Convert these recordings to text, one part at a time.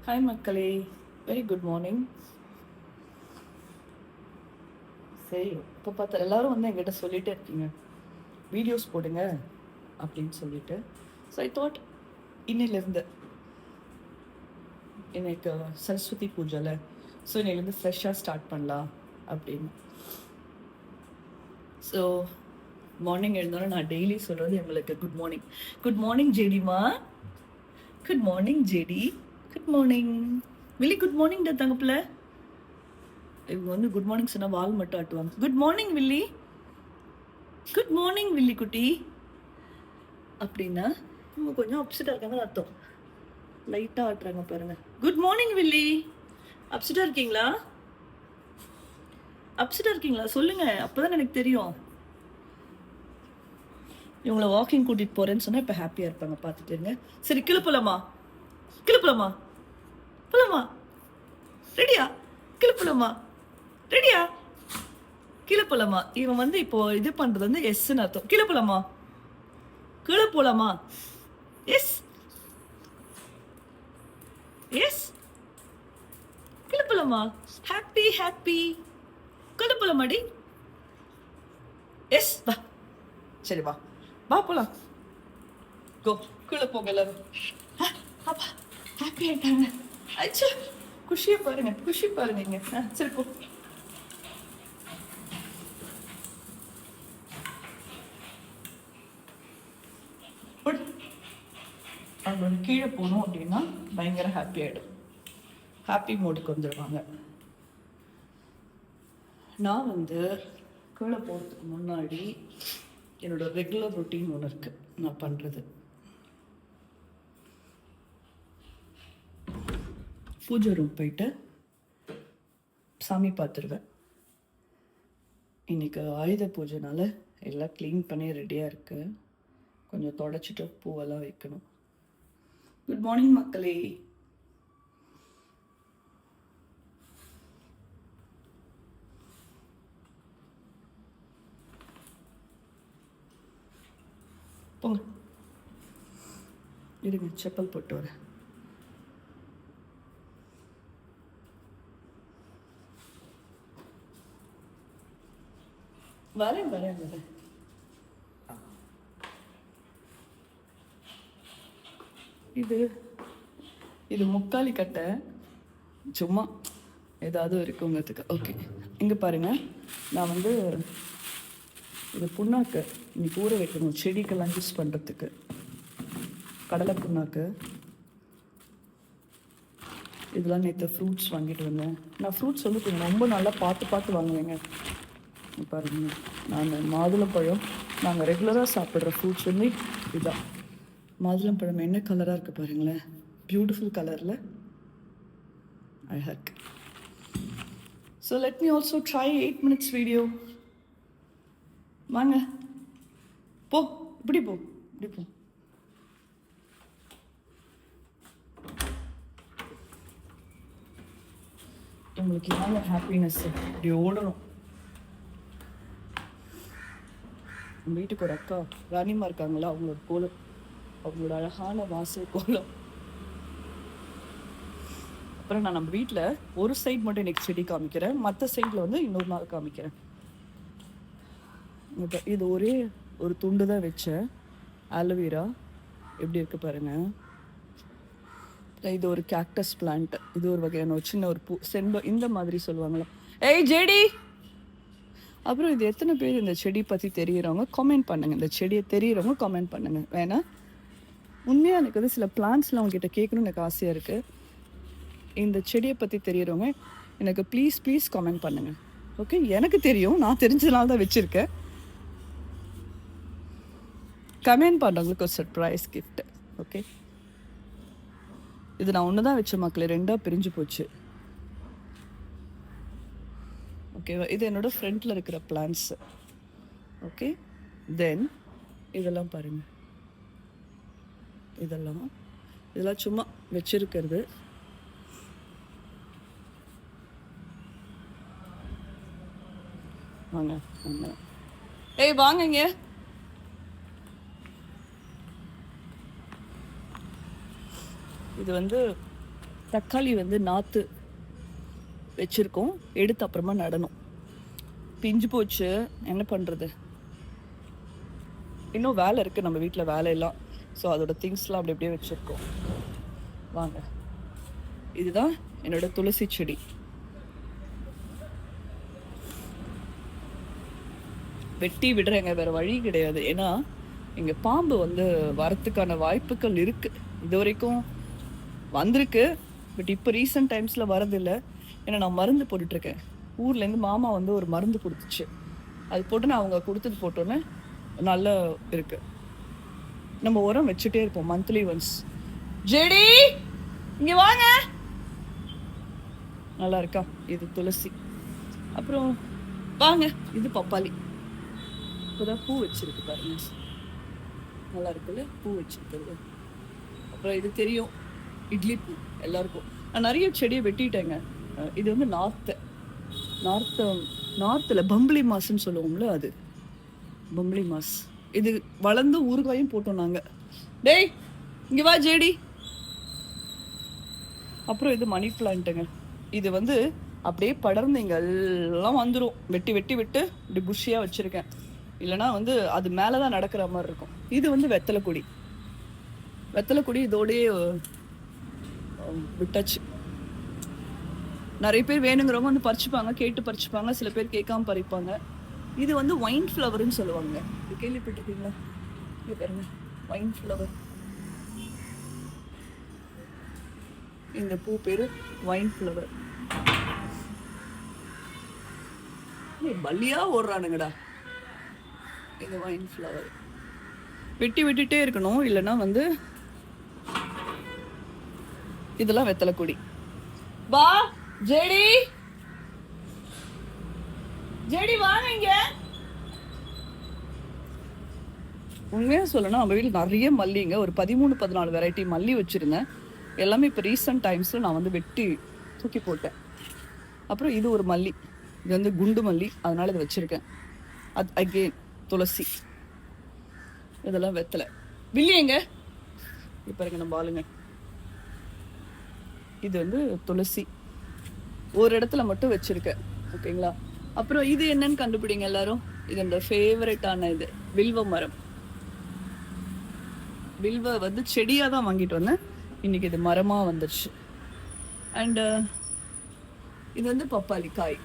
Hi மக்களே, very good morning. சரி, இப்போ பார்த்தா எல்லாரும் வந்து என்கிட்ட சொல்லிகிட்டே இருக்கீங்க வீடியோஸ் போடுங்க அப்படின்னு சொல்லிட்டு. ஸோ ஐ தாட் இன்னிலேருந்து எனக்கு சரஸ்வதி பூஜையில், ஸோ இன்னிலேருந்து ஃப்ரெஷ்ஷாக ஸ்டார்ட் பண்ணலாம் அப்படின்னு. ஸோ மார்னிங் எழுந்தோன்னே நான் டெய்லி சொல்கிறது எங்களுக்கு குட் மார்னிங். குட் மார்னிங் ஜெடிமா, குட் மார்னிங் ஜெடி, குட் மார்னிங் வில்லி, குட் மார்னிங் தங்கப்பில். இவங்க வந்து குட் மார்னிங் சொன்னால் வால் மட்டும் ஆட்டுவாங்க. குட் மார்னிங் வில்லி, குட் மார்னிங் வில்லி குட்டி அப்படின்னா இவங்க கொஞ்சம் அப்செட்டாக இருக்காங்க அர்த்தம். லைட்டாக ஆட்டுறாங்க பாருங்க. குட் மார்னிங் வில்லி, அப்செட்டாக இருக்கீங்களா? அப்செட்டாக இருக்கீங்களா சொல்லுங்க, அப்போதான் எனக்கு தெரியும். இவங்களை வாக்கிங் கூட்டிகிட்டு போகிறேன்னு சொன்னால் இப்போ ஹாப்பியாக இருப்பாங்க, பார்த்துட்டு இருங்க. சரி, கீழே போகலாமா? கீழே போகலாமா? போகலாமா? ரெடியா? கீழே போகலாமா? ரெடியா? கீழே போலாமா? இவன் வந்து இப்போ இது பண்றது வந்து எஸ்ன்னு அர்த்தம். கீழே போலாமா? கீழே போலாமா? Yes yes. கீழே போலாமா? Happy happy. கீழே போலாமாடி? எஸ் வா. சரி வா வா போலாம். கோ, கீழே போங்க எல்லாரும். அப்பா ஹாப்பி ஆயிட்டாங்க. அச்சா, குஷியை பாருங்க, குஷி பாருங்க இங்க. சரி போ. அவங்க கீழே போகணும் அப்படின்னா பயங்கர ஹாப்பி ஆகிடும், ஹாப்பி மூடுக்கு வந்துடுவாங்க. நான் வந்து கீழே போகிறதுக்கு முன்னாடி என்னோட ரெகுலர் ரொட்டீன் ஒன்று இருக்குது நான் பண்ணுறது. பூஜை ரூம் போயிட்டு சாமி பார்த்துருவேன். இன்றைக்கி ஆயுத பூஜைனால எல்லாம் க்ளீன் பண்ணி ரெடியாக இருக்குது. கொஞ்சம் தொடச்சிட்டு பூவெல்லாம் வைக்கணும். குட் மார்னிங் மக்களே. போங்க, இருங்க செப்பல் போட்டு வரேன். வரேன் வரேன் வரேன். இது இது முக்காலி கட்டை, சும்மா ஏதாவது இருக்குங்கிறதுக்கு. ஓகே, இங்கே பாருங்கள், நான் வந்து இது புண்ணாக்கு இன்னைக்கு ஊற வைக்கணும் செடிக்கெல்லாம் யூஸ் பண்ணுறதுக்கு. கடலை புண்ணாக்கு இதெல்லாம் நேற்று ஃப்ரூட்ஸ் வாங்கிட்டு வந்தேன். நான் ஃப்ரூட்ஸ் வந்து கொஞ்சம் ரொம்ப நல்லா பார்த்து பார்த்து வாங்குவேங்க. பாருங்க, நான் மாதுளம்பழம், நாங்கள் ரெகுலராக சாப்பிட்ற ஃப்ரூட்ஸ் வந்து இதுதான். மாதுளம்பழம் என்ன கலராக இருக்குது பாருங்களேன், பியூட்டிஃபுல் கலரில் அழகாக இருக்கு. So let me also try 8 minutes video. வாங்க போ, இப்படி போ, இப்படி போ. உங்களுக்கு என்ன ஹாப்பினஸ் இப்படி ஓடணும். வீட்டுக்கு ஒரு அக்கா ராணிமா இருக்காங்களா, அவங்களோட கோலம், அவங்களோட அழகான வாசல் கோலம். அப்புறம் நான் நம்ம வீட்டில் ஒரு சைட் மட்டும் இன்னைக்கு செடி காமிக்கிறேன், மற்ற சைடில் வந்து இன்னொரு நாள் காமிக்கிறேன். இது ஒரே ஒரு துண்டு தான் வச்சேன், ஆலோவேரா எப்படி இருக்கு பாருங்க. இது ஒரு கேக்டஸ் பிளான்ட், இது ஒரு வகையான ஒரு சின்ன ஒரு பூ, செண்பம் இந்த மாதிரி சொல்லுவாங்களா. ஏய் ஜெடி. அப்புறம் இது எத்தனை பேர் இந்த செடி பற்றி தெரிகிறவங்க கமெண்ட் பண்ணுங்கள், இந்த செடியை தெரிகிறவங்க கமெண்ட் பண்ணுங்கள். வேணா உண்மையாக எனக்கு வந்து சில பிளான்ட்ஸ்லாம் உங்ககிட்ட கேட்கணும்னு எனக்கு ஆசையாக இருக்குது. இந்த செடியை பற்றி தெரிகிறவங்க எனக்கு ப்ளீஸ் ப்ளீஸ் கமெண்ட் பண்ணுங்கள். ஓகே, எனக்கு தெரியும், நான் தெரிஞ்சதுனால தான் வச்சுருக்கேன். கமெண்ட் பண்ணுறவங்களுக்கு ஒரு சர்ப்ரைஸ் கிஃப்ட். ஓகே, இது நான் ஒன்று தான் வச்ச மக்களே, 2ஆக பிரிஞ்சு போச்சு. ஓகேவா, இது என்னோட ஃப்ரண்ட்டில் இருக்கிற பிளான்ட்ஸ். ஓகே, தென் இதெல்லாம் பாருங்கள், இதெல்லாம் சும்மா வச்சிருக்கிறது. வாங்க வாங்க, ஏய் வாங்கங்க. இது வந்து தக்காளி வந்து நாற்று வச்சுருக்கோம், எடுத்து அப்புறமா நடணும். பிஞ்சு போச்சு, என்ன பண்ணுறது? இன்னும் வேலை இருக்குது நம்ம வீட்டில் வேலையெல்லாம். ஸோ அதோட திங்ஸ்லாம் அப்படி அப்படியே வச்சுருக்கோம். வாங்க, இதுதான் என்னோட துளசி செடி. வெட்டி விடுறேங்க, வேற வழி கிடையாது. ஏன்னா இங்கே பாம்பு வந்து வரத்துக்கான வாய்ப்புகள் இருக்குது. இது வரைக்கும் வந்திருக்கு, பட் இப்போ ரீசெண்ட் டைம்ஸில் வரதில்லை. ஏன்னா நான் மருந்து போட்டுட்ருக்கேன். ஊர்லேருந்து மாமா வந்து ஒரு மருந்து கொடுத்துச்சு, அது போட்டு அவங்க கொடுத்தது போட்டோன்னே நல்லா இருக்கு. நம்ம உரம் வச்சுட்டே இருப்போம் மந்த்லி ஒன்ஸ். ஜெடி இங்க வாங்க. நல்லா இருக்கா? இது துளசி. அப்புறம் வாங்க, இது பப்பாளி. இப்போதான் பூ வச்சிருக்கு பாருங்க, நல்லா இருக்குல்ல பூ வச்சிருக்கிறது. அப்புறம் இது தெரியும், இட்லி பூ எல்லாருக்கும். நான் நிறைய செடியை வெட்டிட்டேங்க. இது வந்து நார்த்தில் பம்பளி மாசுன்னு சொல்லுவோம்ல, அது பம்பளி மாஸ். இது வளர்ந்து ஊறுகாயும் போட்டோம் நாங்க. டேய் இங்க வா ஜேடி. அப்புறம் இது மணி பிளான்ட்டுங்க. இது வந்து அப்படியே படர்ந்து இங்க எல்லாம் வந்துடும். வெட்டி வெட்டி விட்டு இப்படி புஷியா வச்சிருக்கேன், இல்லைன்னா வந்து அது மேலதான் நடக்கிற மாதிரி இருக்கும். இது வந்து வெத்தலை கொடி இதோடய விட்டாச்சு. நிறைய பேர் வேணுங்கிறவங்க வந்து பறிச்சுப்பாங்க, கேட்டு பறிச்சுப்பாங்க, சில பேர் கேட்காம பறிப்பாங்க. இது வந்து ஒயின் ஃப்ளவர்னு சொல்லுவாங்க, இது கேள்விப்பட்டிருக்கீங்களா? இது பாருங்க, ஒயின் ஃப்ளவர். இந்த பூ பேரு ஒயின் ஃப்ளவர். பல்லியா ஓடுறானுங்கடா. இது ஒயின் ஃப்ளவர். வெட்டி விட்டுட்டே இருக்கணும், இல்லைன்னா வந்து இதெல்லாம் வெத்தலை கொடி. வா ஜேடி, ஜேடி வாங்க இங்க. உண்மையா சொல்லணும், நம்ம வீட்டில் நிறைய மல்லிங்க, ஒரு 13-14 வெரைட்டி மல்லி வச்சிருந்தேன். எல்லாமே இப்போ ரீசெண்ட் டைம்ஸில் நான் வந்து வெட்டி தூக்கி போட்டேன். அப்புறம் இது ஒரு மல்லி, இது வந்து குண்டு மல்லி, அதனால இதை வச்சிருக்கேன். அது அகெயின் துளசி. இதெல்லாம் வெத்தலை. வில்லியங்க இப்போ இருக்க நம்ம ஆளுங்க. இது வந்து துளசி, ஒரு இடத்துல மட்டும் வச்சிருக்கேன், ஓகேங்களா? அப்புறம் இது என்னன்னு கண்டுபிடிங்க எல்லாரும். இது என்னோட ஃபேவரட்டான இது வில்வ மரம். வில்வ வந்து செடியாக தான் வாங்கிட்டு வந்தேன், இன்னைக்கு இது மரமாக வந்துடுச்சு. அண்டு இது வந்து பப்பாளி காய்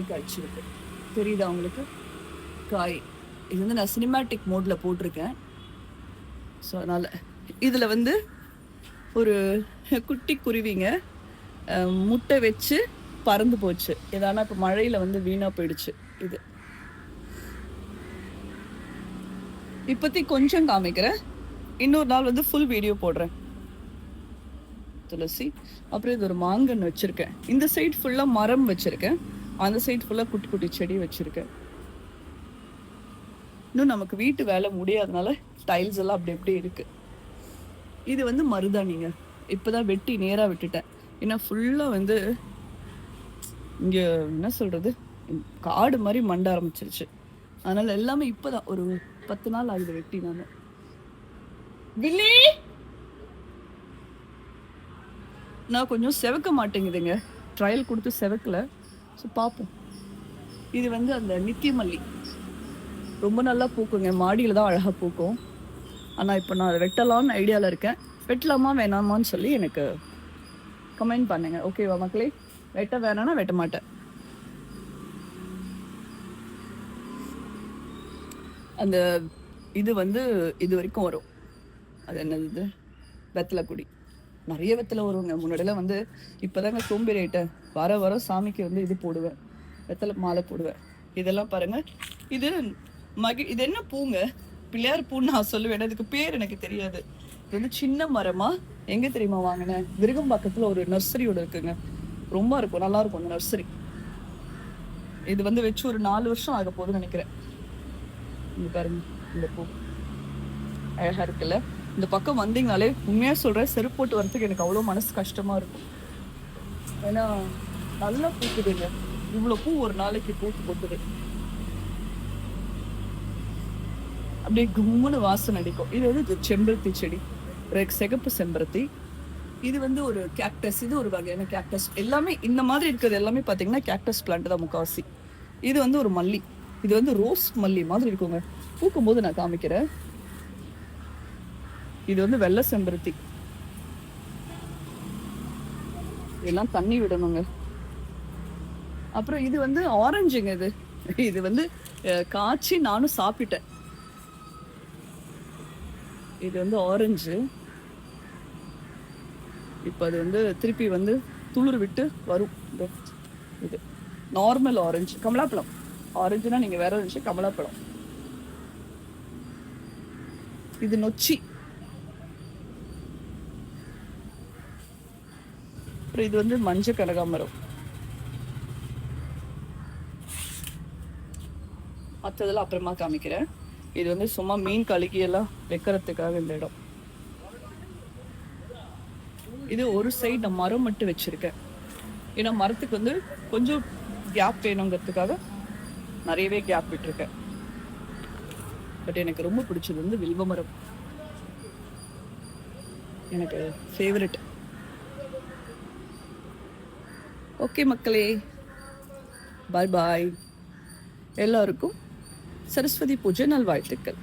காய்ச்சிருக்கு, தெரியுதா உங்களுக்கு? காய். இது வந்து நான் சினிமேட்டிக் மோடில் போட்டிருக்கேன். ஸோ அதனால் இதில் வந்து ஒரு குட்டி குருவிங்க முட்டை வச்சு பறந்து போச்சு. ஏதானா இப்போ மழையில் வந்து வீணாக போயிடுச்சு. இது இப்போத்தி கொஞ்சம் காமிக்கிறேன், இன்னொரு நாள் வந்து ஃபுல் வீடியோ போடுறேன். துளசி. அப்புறம் இது ஒரு மாங்கன்று வச்சுருக்கேன். இந்த சைடு ஃபுல்லாக மரம் வச்சுருக்கேன், அந்த சைடு ஃபுல்லாக குட்டி குட்டி செடி வச்சுருக்கேன். இன்னும் நமக்கு வீட்டு வேலை முடியாதனால டைல்ஸ் எல்லாம் அப்படி எப்படி இருக்குது. இது வந்து மருதாணிங்க, இப்போ தான் வெட்டி நேராக விட்டுட்டேன். ஏன்னா ஃபுல்லாக வந்து இங்கே என்ன சொல்கிறது, காடு மாதிரி மண்ட ஆரம்பிச்சிருச்சு. அதனால் எல்லாமே இப்போ தான் ஒரு 10 நாள் ஆகுது வெட்டி. நான் வில்லி நான் கொஞ்சம் செவக்க மாட்டேங்குதுங்க, ட்ரையல் கொடுத்து செவக்கலை. ஸோ பார்ப்போம். இது வந்து அந்த நித்திய மல்லி, ரொம்ப நல்லா பூக்குங்க, மாடியில் தான் அழகாக பூக்கும். ஆனால் இப்போ நான் அதை வெட்டலான்னு ஐடியாவில் இருக்கேன். வெட்டலாமா வேணாமான்னு சொல்லி எனக்கு கமெண்ட் பண்ணுங்க, ஓகேவா மக்களே? வெட்ட வேணான்னா வெட்ட மாட்டேன். அந்த இது வந்து இது வரைக்கும் வரும், அது என்னது, வெத்தலை கொடி. நிறைய வெத்தலை வருவாங்க. முன்னாடியெல்லாம் வந்து இப்போதாங்க சோம்பேறி ஆயிட்டேன். வர சாமிக்கு வந்து இது போடுவேன், வெத்தலை மாலை போடுவேன். இதெல்லாம் பாருங்க, இது இது என்ன பூங்க? பிள்ளையார் பூன்னு நான் சொல்லுவேன், இதுக்கு பேர் எனக்கு தெரியாது. இது வந்து சின்ன மரமா, எங்க தெரியுமா வாங்கினேன்? விருகம்பாக்கத்தில் ஒரு நர்சரியோட இருக்குங்க, ரொம்ப இருக்கும், நல்லா இருக்கும் அந்த நர்சரி. இது வந்து வச்சு ஒரு 4 வருஷம் ஆக போகுதுன்னு நினைக்கிறேன். இங்க பாருங்க, இந்த பூ அழகா இருக்குல்ல? இந்த பக்கம் வந்தீங்கனாலே உண்மையா சொல்றேன், செருப்பு போட்டு வரதுக்கு எனக்கு அவ்வளோ மனசு கஷ்டமா இருக்கும். ஏன்னா நல்லா பூக்குதுங்க, இவ்வளோ பூ ஒரு நாளைக்கு பூத்து போட்டுது. அப்படியே கும்முன்னு வாசனை அடிக்கும். இது வந்து செம்பருத்தி செடி, சிகப்பு செம்பருத்தி. இது வந்து ஒரு கேக்டஸ். இது ஒரு வகையான கேக்டஸ். எல்லாமே இந்த மாதிரி இருக்கிறது எல்லாமே பார்த்தீங்கன்னா, கேக்டஸ் பிளான்ட் தான் முக்காவாசி. இது வந்து ஒரு மல்லி. இது வந்து ரோஸ் மல்லி மாதிரி இருக்குங்க. பூக்கும்போது நான் காமிக்கிறேன். இது வந்து வெள்ளை செம்பருத்தி. இதெல்லாம் தண்ணி விடணுங்க. அப்புறம் இது வந்து ஆரஞ்சுங்க இது. இது வந்து காய்ச்சி நானும் சாப்பிட்டேன். இது வந்து ஆரஞ்சு. இப்போ அது வந்து திருப்பி வந்து துளிர் விட்டு வரும். இது நார்மல் ஆரஞ்சு, கமலாப்பழம். ஆரஞ்சுனா நீங்க வேற இருந்துச்சு, கமலாப்பழம். இது நொச்சி. அப்புறம் இது வந்து மஞ்சள் கனகாமரம். மற்றதெல்லாம் அப்புறமா காமிக்கிறேன். இது வந்து சும்மா மீன் கழுகி எல்லாம் வைக்கிறதுக்காக இந்த இடம். இது ஒரு சைடு நான் மரம் மட்டும் வச்சிருக்கேன். ஏன்னா மரத்துக்கு வந்து கொஞ்சம் கேப் வேணுங்கிறதுக்காக நிறையவே கேப் விட்டுருக்கேன். பட் எனக்கு ரொம்ப பிடிச்சது வந்து வில்வ மரம். எனக்கு ஃபேவரட். ஓகே மக்களே, பாய் பாய். எல்லாருக்கும் சரஸ்வதி பூஜை நல்வாழ்த்துக்கள்.